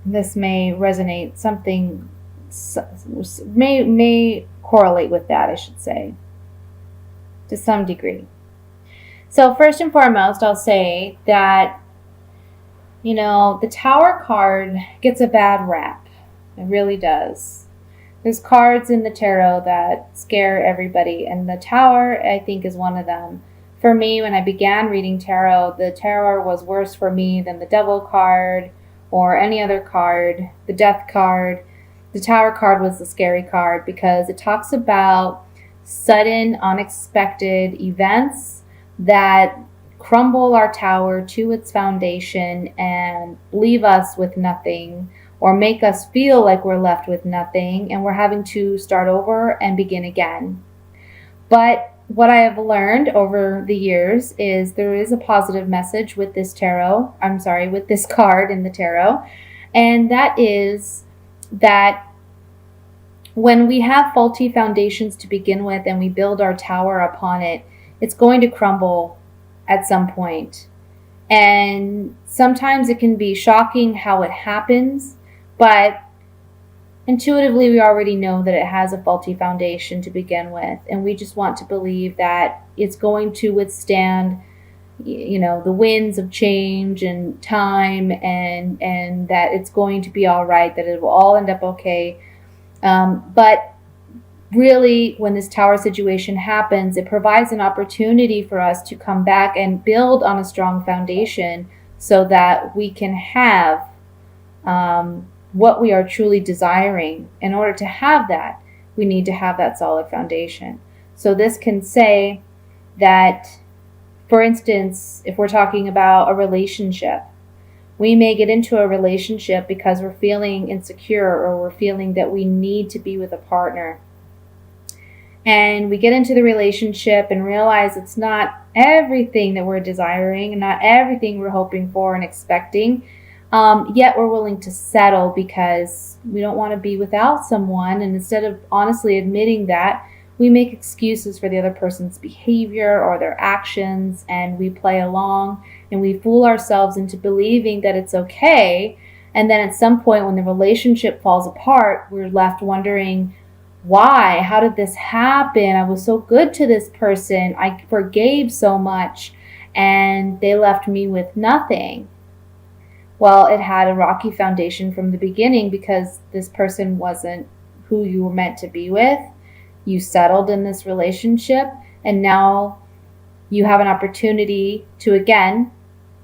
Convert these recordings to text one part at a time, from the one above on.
this may resonate, something may correlate with that, I should say, to some degree. So first and foremost, I'll say that, the Tower card gets a bad rap. It really does. There's cards in the tarot that scare everybody, and the Tower, I think, is one of them. For me, when I began reading tarot, the Tower was worse for me than the Devil card or any other card, the Death card. The Tower card was the scary card because it talks about sudden, unexpected events that crumble our tower to its foundation and leave us with nothing, or make us feel like we're left with nothing and we're having to start over and begin again. But what I have learned over the years is there is a positive message with this with this card in the tarot. And that is that when we have faulty foundations to begin with and we build our tower upon it, it's going to crumble at some point. And sometimes it can be shocking how it happens, but intuitively we already know that it has a faulty foundation to begin with, and we just want to believe that it's going to withstand the winds of change and time, and that it's going to be all right, that it will all end up okay. But really, when this tower situation happens, it provides an opportunity for us to come back and build on a strong foundation so that we can have what we are truly desiring. In order to have that, we need to have that solid foundation. So this can say that, for instance, if we're talking about a relationship, we may get into a relationship because we're feeling insecure or we're feeling that we need to be with a partner. And we get into the relationship and realize it's not everything that we're desiring and not everything we're hoping for and expecting. Yet we're willing to settle because we don't want to be without someone. And instead of honestly admitting that, we make excuses for the other person's behavior or their actions, and we play along and we fool ourselves into believing that it's okay. And then at some point when the relationship falls apart, we're left wondering, why? How did this happen? I was so good to this person. I forgave so much, and they left me with nothing. Well, it had a rocky foundation from the beginning because this person wasn't who you were meant to be with. You settled in this relationship, and now you have an opportunity to, again,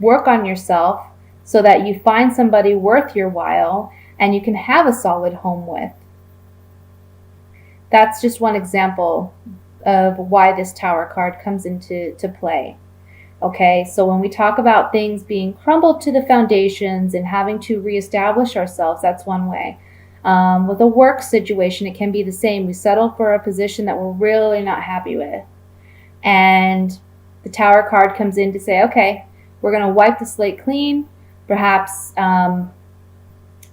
work on yourself so that you find somebody worth your while and you can have a solid home with. That's just one example of why this Tower card comes into play. Okay, so when we talk about things being crumbled to the foundations and having to reestablish ourselves, that's one way. With a work situation, it can be the same. We settle for a position that we're really not happy with. And the Tower card comes in to say, okay, we're going to wipe the slate clean. Perhaps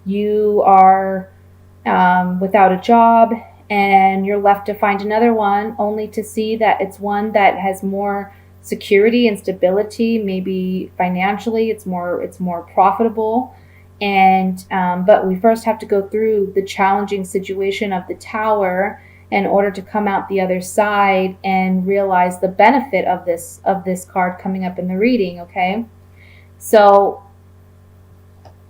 you are without a job and you're left to find another one, only to see that it's one that has more security and stability. Maybe financially it's more profitable. And but we first have to go through the challenging situation of the Tower in order to come out the other side and realize the benefit of this card coming up in the reading. Okay, so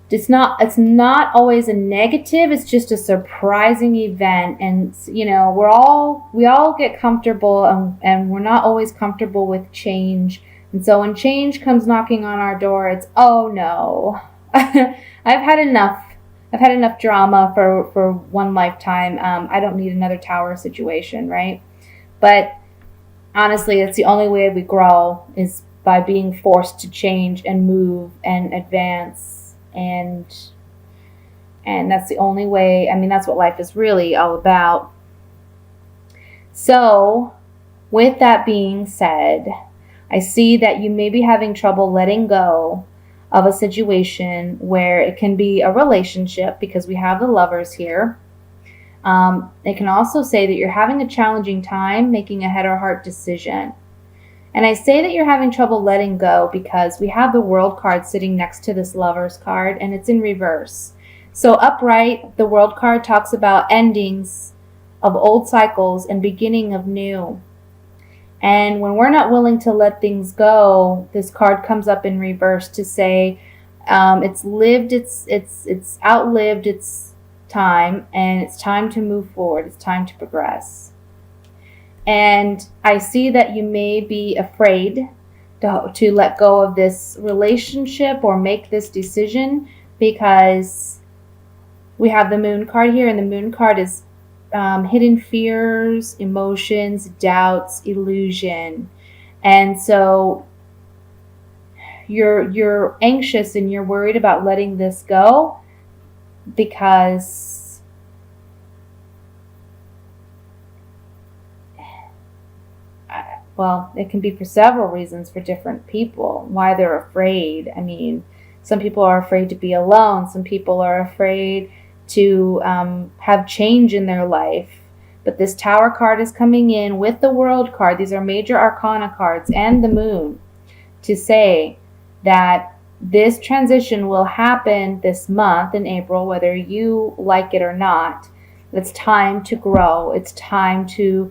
it's not always a negative. It's just a surprising event, and we all get comfortable, and we're not always comfortable with change. And so when change comes knocking on our door, it's, oh no. I've had enough drama for one lifetime. I don't need another Tower situation, right? But honestly, it's the only way we grow is by being forced to change and move and advance. And that's the only way. I mean, that's what life is really all about. So with that being said, I see that you may be having trouble letting go of a situation where it can be a relationship, because we have the Lovers here. It can also say that you're having a challenging time making a head or heart decision. And I say that you're having trouble letting go because we have the World card sitting next to this Lovers card, and it's in reverse. So upright, the World card talks about endings of old cycles and beginning of new. And when we're not willing to let things go, this card comes up in reverse to say it's outlived its time, and it's time to move forward. It's time to progress. And I see that you may be afraid to let go of this relationship or make this decision, because we have the Moon card here, and the Moon card is hidden fears, emotions, doubts, illusion. And so you're anxious and you're worried about letting this go because well, it can be for several reasons for different people why they're afraid. I mean, some people are afraid to be alone. Some people are afraid to have change in their life. But this Tower card is coming in with the World card. These are major arcana cards and the Moon to say that this transition will happen this month in April, whether you like it or not. It's time to grow. It's time to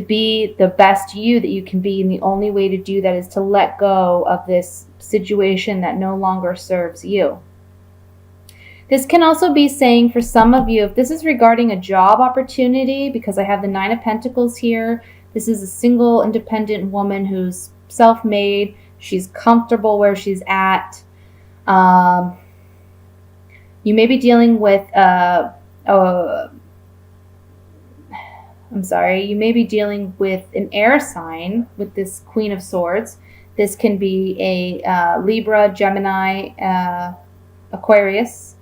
be the best you that you can be. And the only way to do that is to let go of this situation that no longer serves you. This can also be saying for some of you, if this is regarding a job opportunity, because I have the Nine of Pentacles here, this is a single independent woman who's self-made. She's comfortable where she's at. You may be dealing with you may be dealing with an air sign with this Queen of Swords. This can be a Libra, Gemini, Aquarius,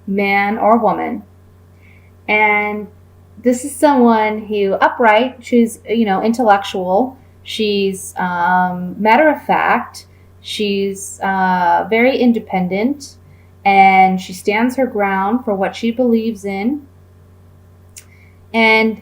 man or woman. And this is someone who, upright, she's, intellectual. She's matter of fact. She's very independent, and she stands her ground for what she believes in. And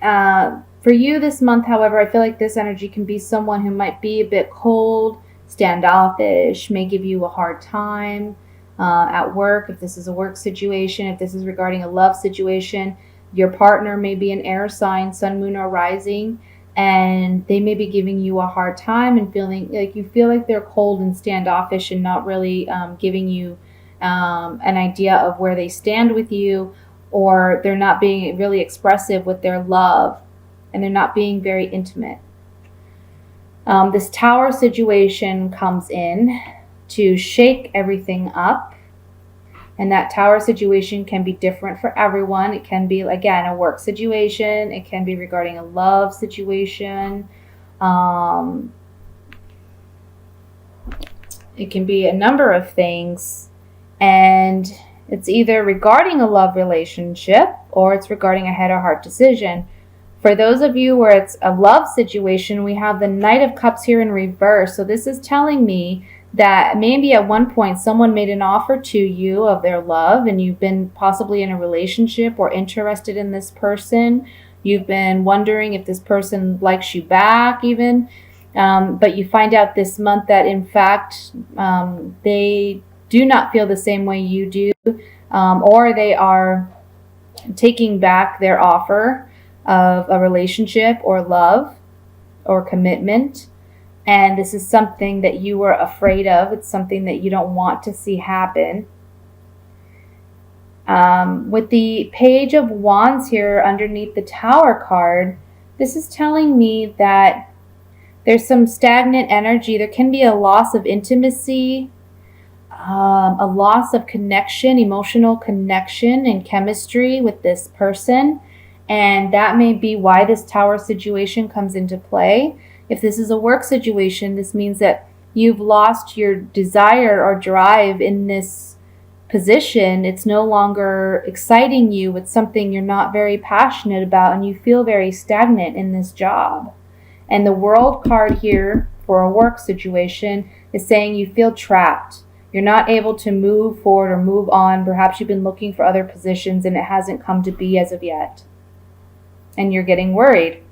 for you this month, however, I feel like this energy can be someone who might be a bit cold, standoffish, may give you a hard time at work. If this is a work situation, if this is regarding a love situation, your partner may be an air sign, sun, moon, or rising, and they may be giving you a hard time and feeling like you feel like they're cold and standoffish and not really giving you an idea of where they stand with you, or they're not being really expressive with their love, and they're not being very intimate. This Tower situation comes in to shake everything up, and that Tower situation can be different for everyone. It can be, again, a work situation. It can be regarding a love situation. It can be a number of things, and it's either regarding a love relationship or it's regarding a head or heart decision. For those of you where it's a love situation, we have the Knight of Cups here in reverse. So this is telling me that maybe at one point someone made an offer to you of their love, and you've been possibly in a relationship or interested in this person. You've been wondering if this person likes you back even. But you find out this month that in fact they do not feel the same way you do, or they are taking back their offer of a relationship or love or commitment. And this is something that you were afraid of. It's something that you don't want to see happen. With the Page of Wands here underneath the Tower card, this is telling me that there's some stagnant energy. There can be a loss of intimacy, a loss of connection, emotional connection and chemistry with this person. And that may be why this Tower situation comes into play. If this is a work situation, this means that you've lost your desire or drive in this position. It's no longer exciting you. It's something you're not very passionate about, and you feel very stagnant in this job. And the World card here for a work situation is saying you feel trapped. You're not able to move forward or move on. Perhaps you've been looking for other positions and it hasn't come to be as of yet. And you're getting worried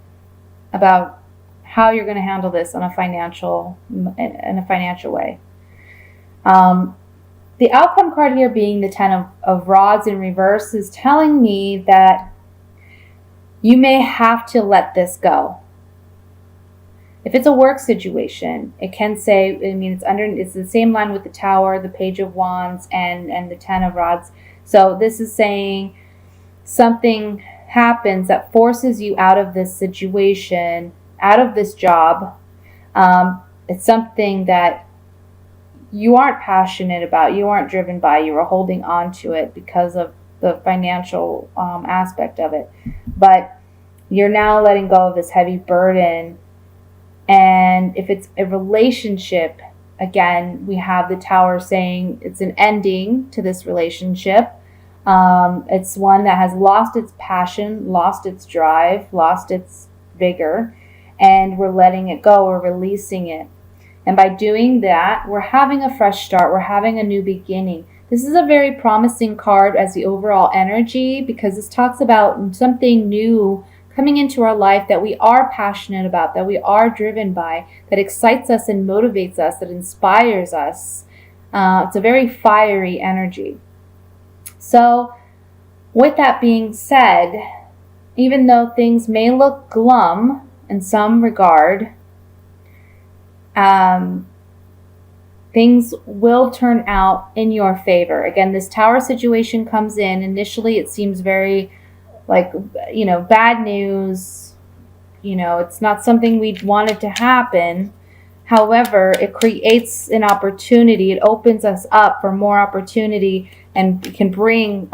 about how you're going to handle this in a financial way. the outcome card here being the Ten of Rods in reverse is telling me that you may have to let this go. If it's a work situation, it can say, I mean, it's the same line with the Tower, the Page of Wands, and the Ten of Rods. So this is saying something happens that forces you out of this situation, out of this job. It's something that you aren't passionate about, you aren't driven by, you are holding on to it because of the financial aspect of it. But you're now letting go of this heavy burden. And if it's a relationship, again, we have the Tower saying it's an ending to this relationship. It's one that has lost its passion, lost its drive, lost its vigor, and we're letting it go, we're releasing it. And by doing that, we're having a fresh start, we're having a new beginning. This is a very promising card as the overall energy, because this talks about something new coming into our life that we are passionate about, that we are driven by, that excites us and motivates us, that inspires us. It's a very fiery energy. So with that being said, even though things may look glum in some regard, things will turn out in your favor. Again, this Tower situation comes in. Initially, it seems very like, bad news. It's not something we wanted to happen. However, it creates an opportunity. It opens us up for more opportunity and can bring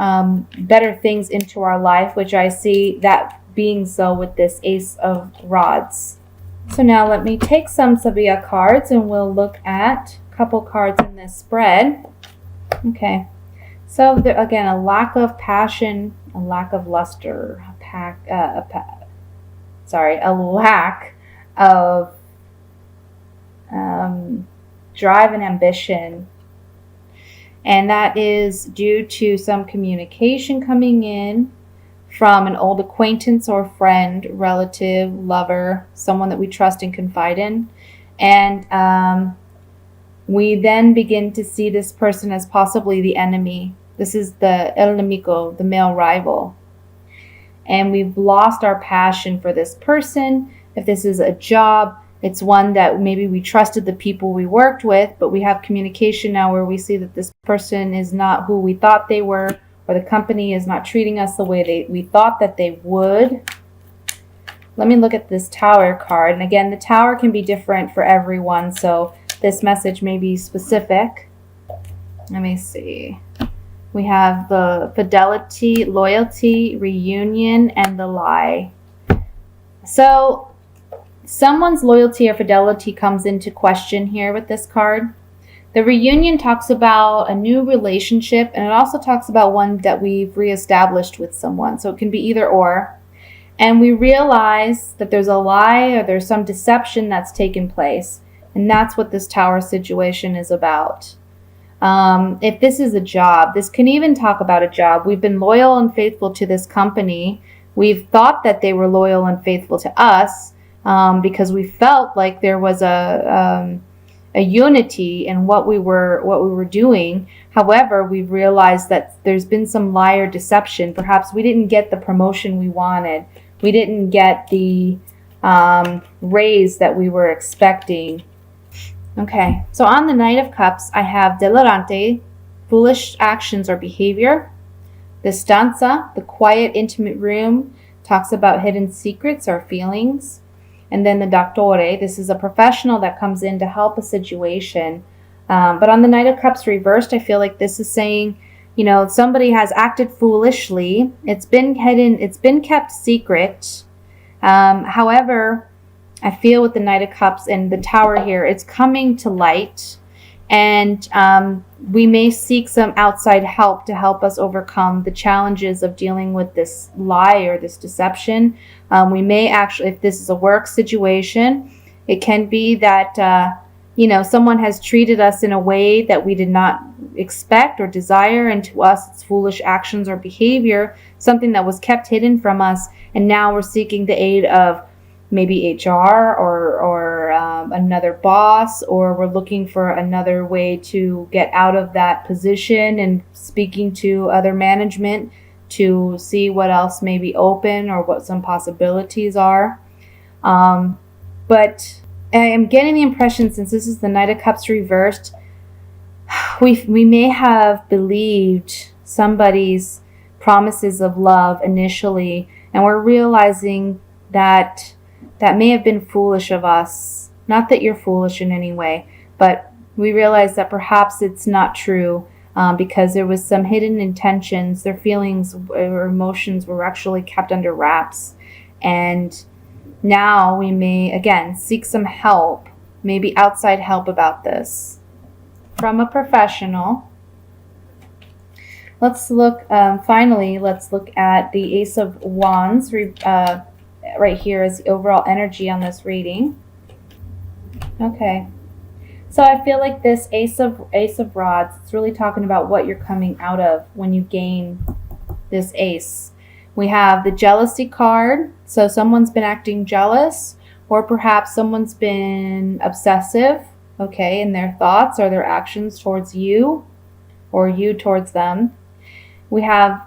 better things into our life, which I see that being so with this Ace of Rods. So now let me take some Sabia cards and we'll look at a couple cards in this spread. Okay. So there, again, a lack of passion, a lack of luster, a lack of drive and ambition. And that is due to some communication coming in from an old acquaintance or friend, relative, lover, someone that we trust and confide in. And we then begin to see this person as possibly the enemy. This is the el enemigo, the male rival. And we've lost our passion for this person. If this is a job, it's one that maybe we trusted the people we worked with, but we have communication now where we see that this person is not who we thought they were, or the company is not treating us the way we thought that they would. Let me look at this Tower card. And again, the Tower can be different for everyone, so this message may be specific. Let me see. We have the fidelity, loyalty, reunion, and the lie. So someone's loyalty or fidelity comes into question here with this card. The reunion talks about a new relationship, and it also talks about one that we've reestablished with someone. So it can be either or. And we realize that there's a lie or there's some deception that's taken place. And that's what this Tower situation is about. If this is a job, this can even talk about a job. We've been loyal and faithful to this company. We've thought that they were loyal and faithful to us because we felt like there was a unity in what we were doing. However, we've realized that there's been some lie or deception. Perhaps we didn't get the promotion we wanted. We didn't get the raise that we were expecting. Okay, so on the Knight of Cups, I have delirante, foolish actions or behavior. The stanza, the quiet, intimate room, talks about hidden secrets or feelings. And then the doctore, this is a professional that comes in to help a situation. But on the Knight of Cups reversed, I feel like this is saying, somebody has acted foolishly. It's been hidden, it's been kept secret. However, I feel with the Knight of Cups and the Tower here, it's coming to light. And we may seek some outside help to help us overcome the challenges of dealing with this lie or this deception. We may actually, if this is a work situation, it can be that, someone has treated us in a way that we did not expect or desire. And to us, it's foolish actions or behavior, something that was kept hidden from us. And now we're seeking the aid of maybe HR or another boss, or we're looking for another way to get out of that position and speaking to other management to see what else may be open or what some possibilities are. But I am getting the impression, since this is the Knight of Cups reversed, we may have believed somebody's promises of love initially, and we're realizing that that may have been foolish of us. Not that you're foolish in any way, but we realize that perhaps it's not true, because there was some hidden intentions. Their feelings or emotions were actually kept under wraps. And now we may, again, seek some help, maybe outside help about this from a professional. Let's look, finally, let's look at the Ace of Wands right here as the overall energy on this reading. Okay. So I feel like this Ace of Rods, it's really talking about what you're coming out of when you gain this ace. We have the jealousy card. So someone's been acting jealous, or perhaps someone's been obsessive, okay, in their thoughts or their actions towards you, or you towards them. We have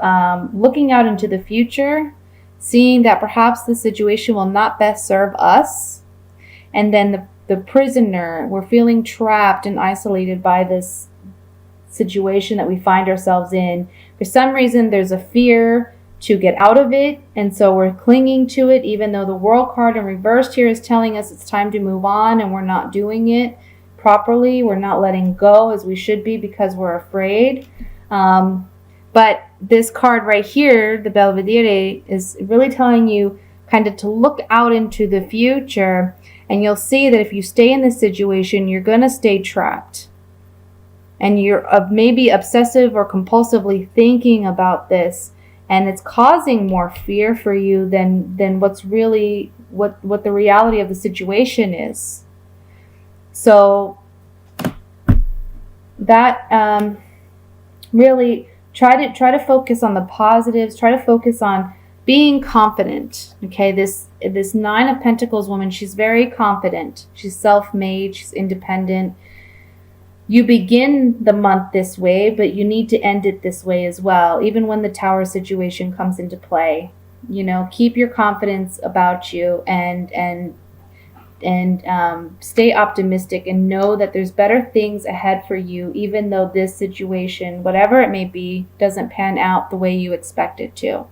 looking out into the future, seeing that perhaps the situation will not best serve us. And then the prisoner, we're feeling trapped and isolated by this situation that we find ourselves in. For some reason, there's a fear to get out of it, and so we're clinging to it, even though the World card in reversed here is telling us it's time to move on, and we're not doing it properly. We're not letting go as we should be because we're afraid. But this card right here, the Belvedere, is really telling you kind of to look out into the future, and you'll see that if you stay in this situation, you're going to stay trapped. And you're maybe obsessive or compulsively thinking about this, and it's causing more fear for you than what's really what the reality of the situation is. So that really try to focus on the positives. Try to focus on being confident. Okay, this Nine of Pentacles woman, she's very confident. She's self-made. She's independent. You begin the month this way, but you need to end it this way as well, even when the Tower situation comes into play. You know, keep your confidence about you and stay optimistic, and know that there's better things ahead for you, even though this situation, whatever it may be, doesn't pan out the way you expect it to.